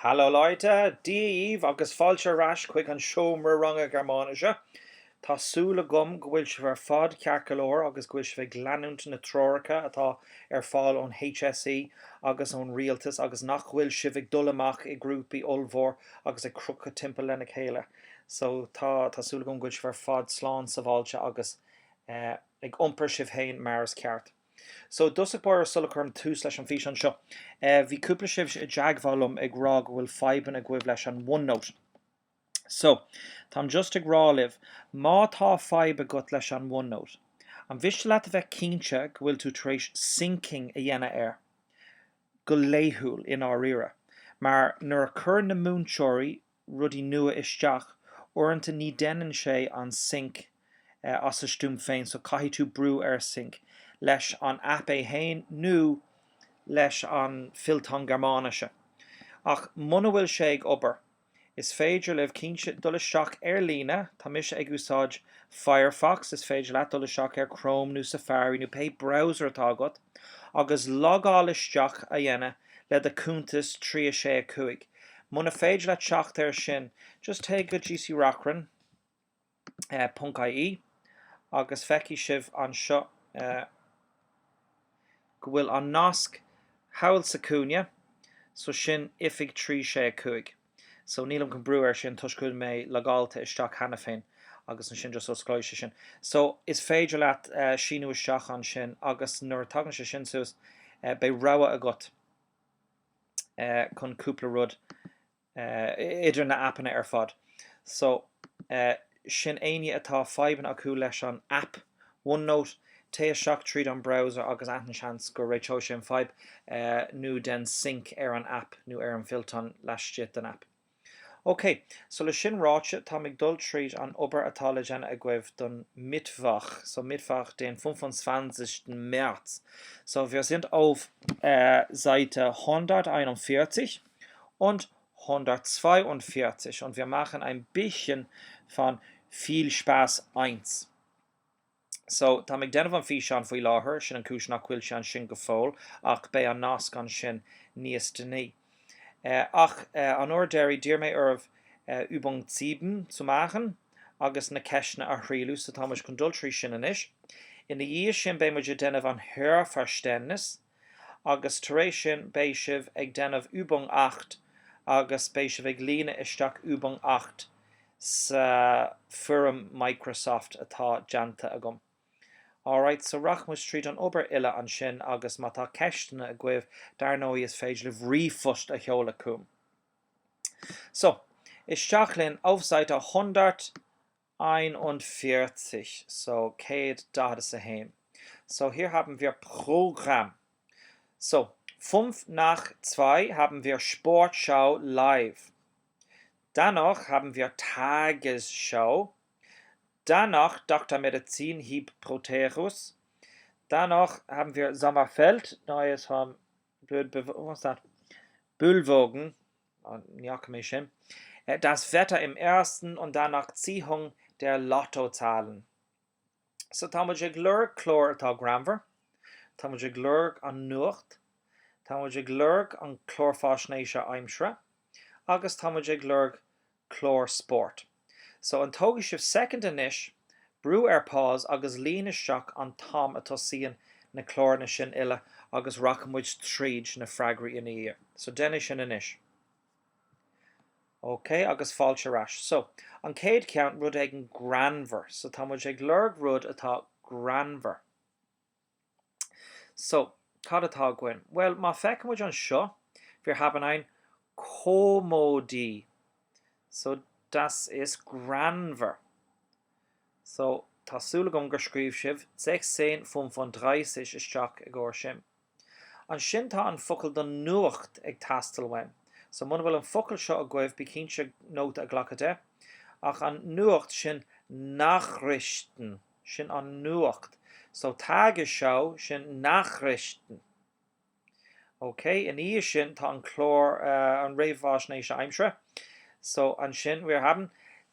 Hallo Leute, Díomh agus fáilte ras chuig an seomra runga Germánaise. Tásúla gom go bhfuil si bhar fad cearcalóir agus go bhfuil si bheith glanúnta na tróracha atá fáil ón HSE agus ón rialtas agus nach bhfuil si bheith dul amach I grúpaí olmhór agus ag crucha timpeall lena chéile. So tásúla gom go bhfuil si bhar fad sláán sa bháilte agus ag iompar si bhéin maras ceart. So dusach bar sulachorm tús leis an fís an seo. Bhí cúpla sibh deagmhálum ag rá go bhfuil faiban a gcuibh leis an OneNote. So, táim just ag rálibh, má tá faiba gut leis an OneNote. An bhís leat a bheith cínte go bhfuil tú tréis syncing a dhéana air. Go léithúil in á rire. Mar nuair a chur na múnseoirí rudí nua isteach, orintanta ní déanann sé an sync as a stúm féin, so caithfidh tú brú ar sync leis an app é hain nó leis an filtán Germánaise. Ach muna bhfuil sé ag obair. Is féidir leh cínse dul isteach ar líne, tá mis ag úsáid Firefox, is féidir leat dul isteach ar Chrome nó Safari nó pe browser atá agat, agus logáil isteach a dhéana le a cúntas 365. Muna féidir le teacht ar sin, just take go GC Rachran .ie agus feici sibh an seo go bhfuil an nasc hail sa cúne, so sin ifig 365. So nílam go brú ar sin tuiscúil mé legáilta isteach hena féin agus an sin just oscláiste sin. So is féidir leat sinú isteach an sin agus nuair tagann sé sin suas bei rogha agat chun cúpla rud idir na appanna ar fad. So sin aine atá faiban acu leis an app OneNote té seach tríd an browser agus antan seans go réiteo sin feib nó den sync ar an app nó ar an filtán leistíad an app. Ok, so le sin ráite tá ag dul tríd an obair atá le déanana a gcuibh don Mittwoch, so Mittwoch den 25. März. So wir sind auf Seite 141 und 142 und wir machen ein bisschen von Viel Spaß 1. So, tá ag denmh an fí sean faoi láthair sin an cúis nach bhfuil sean sin go fóil ach bé an nasc an sin níos dení. Ach an ordéirí dír mé ormh Übung 7 zu machen agus na ceisna a chríú sa támas chun dul trí sin inis. Ina dhíos sin bé muidir denmh an Hörverständnis agus tar éis sin bé sibh ag denmh Übung 8 agus bé sibh ag lína isteach Übung 8 sa forum Microsoft atá deanta agam. Alright, so rachmus tríd an obair ile an sin agus má tá ceistena a gcuibh darnóí is féidir le bhrífost a cheola cúm. So, isteach linn auf Seite 141, so céad dada sa hain. So hier haben wir Programm. So, 5 nach 2 haben wir Sportschau live. Danach haben wir Tagesschau. Danach Dr. Medizin Hieb Proterus. Danach haben wir Sommerfeld, neues von Bl1. Das Wetter im ersten und danach Ziehung der Lottozahlen. So tamuj glurg chlor atá gramver, tamuj glurg an nucht, tamuj glurg an chlorfásnéise aimsre, agus tamuj glurg chlor sport. So an tógadh sibh second inis, brú ar pás agus líana isteach an tam atá sían na chlórna sin ile agus rachamúid tríd na freigraí in ír. So déine sin inis. Ok, agus fáilte ras. So, an céad ceann rud ag an granver. So támuid ag lurg rud atá granver. So, cad atá gwen? Well, má feicimid an seo, wir haben ein Komodie. So, das ist Granver. So, tásúla gom gur scríobh sibh 1635 isteach ag gcóir sin. An sin tá an focail don nuacht ag tastal wein. So, muna bhfuil an focail seo a gcuibh bí cínse nóta a ghlacadé, ach an nuacht sin Nachrichten, sin an nuacht. So, Tagesschau sin Nachrichten. Ok, in íos sin tá an chlór an réomhváisnéise aimsre. So an sin wir haben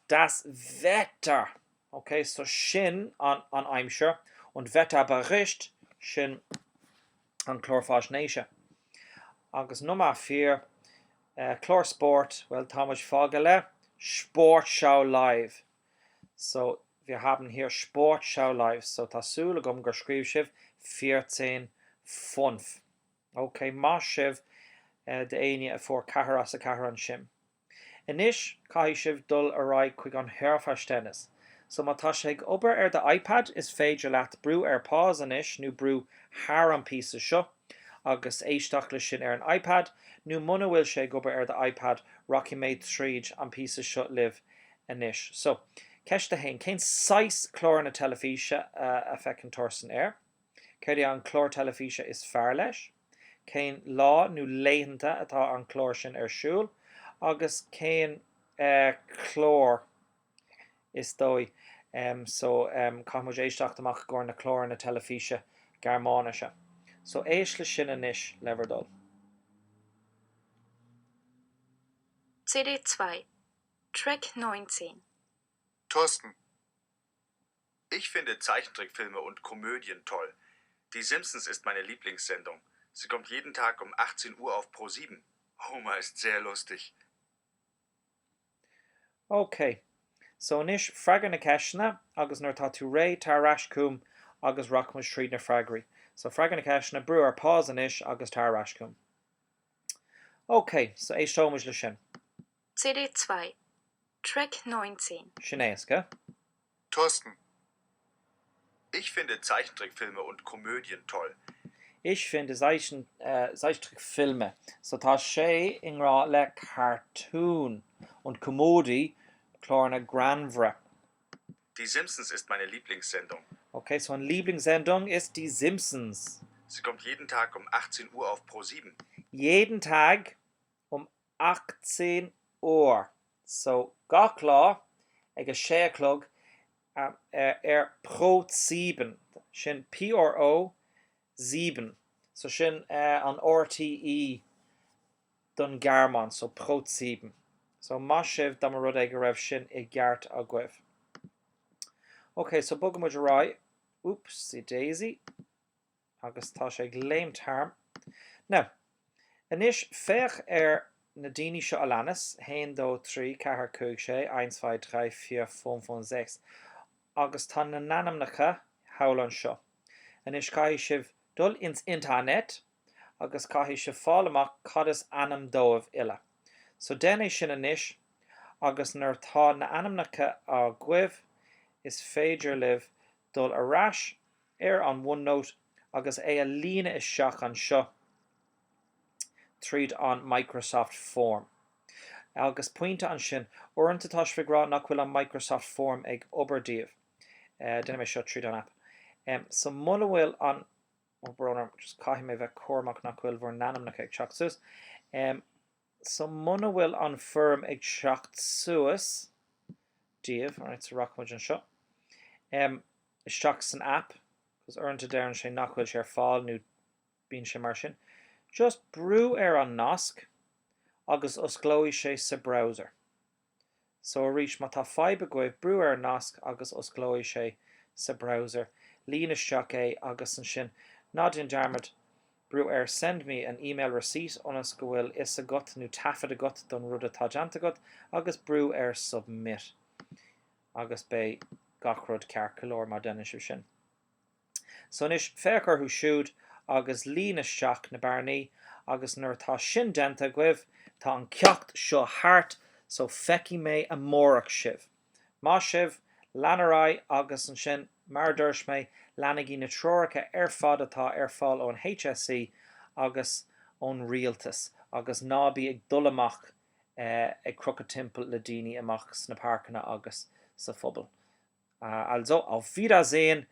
das Wetter. Okay, so sin an aimsre und Wetterbericht sin an chlorfásnéise. Agus Nummer 4 Chlór Sport, well, Thomas Fogele, Sportschau Live. So, wir haben hier Sportschau Live. So, Tassul, gum geschrieben schiv, 14.5. Okay, mas schiv, de enie a for caharas a caharan shim. Inish, kai shiv dul arai quig on herfashtennis. So, matasheg ober the iPad is féidir lat brew pause anish, nu brew haram piece of sho. Agus éisteach le sin an iPad, nu muna bhfuil sé gobar the iPad Rocky Maid tríd an piece of shut live anish. So, ceist a hain, cén 6 chlór na telefíse a fecin torsan Céir an chlór telefíse is fearr leis. Cén lá nu léithanta atá an chlór sin siúl. Agus cén chlór is dói. So, camuid éisteach amach gur na chlór na telefíse Germánische. So, éis le sin anish leverdol. CD 2, Track 19. Thorsten, ich finde Zeichentrickfilme und Komödien toll. Die Simpsons ist meine Lieblingssendung. Sie kommt jeden Tag um 18 Uhr auf Pro7. Homer ist sehr lustig. Okay. So, anish fragan na ceshna, agus nuair tá tú ré tarrash cúm agus rockmas tríd na fragri. So, fragan na ceshna, brew pause anish agus tarrash cúm. Okay, so éisteomas le sin. CD 2, Track 19. Sinéasca. Thorsten, ich finde Zeichentrickfilme und Komödien toll. Ich finde Zeichentrickfilme. So, tá sé ingrá le cartoon und Komödie chlór na granvra. Die Simpsons ist meine Lieblingssendung. Okay, so eine Lieblingssendung ist die Simpsons. Sie kommt jeden Tag um 18 Uhr auf Pro7. Jeden Tag um 18 Uhr. So, gach lá ag a séclog Pro 7. Sin PRO 7. So sin an RTE dun Garman, so Pro 7. So mashiv dam rud ag raibh sin I gceart a gcuibh. Okay, so bugam muid rai. Oopsie daisy. Agus tá sé léim tarm. Now, anish fech na daoine seo a leanas, 1, 2, 3, 4, 5, 6, 1, 2, 3, 4, 5, 5, 6. Agus tá na nanamnacha howlan seo. Anish caithí sibh dul ins internet, agus caithí sibh fáil amach cadas anam dóibh ila. So déna sin anish, agus nuair tá na anamnacha a gcuibh, is féidir live dul a rash an OneNote agus é a lína is seach an seo tríd an Microsoft Form. Agus pointe an sin, orintá tá sfigrá nach bhfuil an Microsoft Form ag oberdíobh. Déna mé seo tríd an app. So mula bhfuil an obrónar, just caithí mé bheith cormach nach bhfuil bhór nanamnach ag seach suas. So muna bhfuil an firm ag seach suas díobh, alright, so rockmuid an seo. Is seach san app, because orintá dearan sé nach bhfuil sé fáil nó bíonn sé mar sin. Just brew an nasc agus osglói sé sa browser. So rís má tá faibe goibh brew an nasc agus osglói sé sa browser. Lína seach é agus an sin nádin darmad brew send me an email receipt onas go bhfuil is a gut nó tafad a gut don rud atá deanta gut agus brew submit. Agus bé gachrod cear colór má déine sin. So nis féchar hu siúd agus lína seach na barnaí agus nuair tá sin denta goibh tá an ceacht seo hart so feici mé a mórach sibh. Má sibh leanarai agus an sin mar dúirs mé leanagí na tróracha fad atá fáil ón HSE agus ón rialtas agus nábí ag dul amach ag crochad timpeall le daoine amach sna parcanna agus sa phobal. Also, auf Wiedersehen.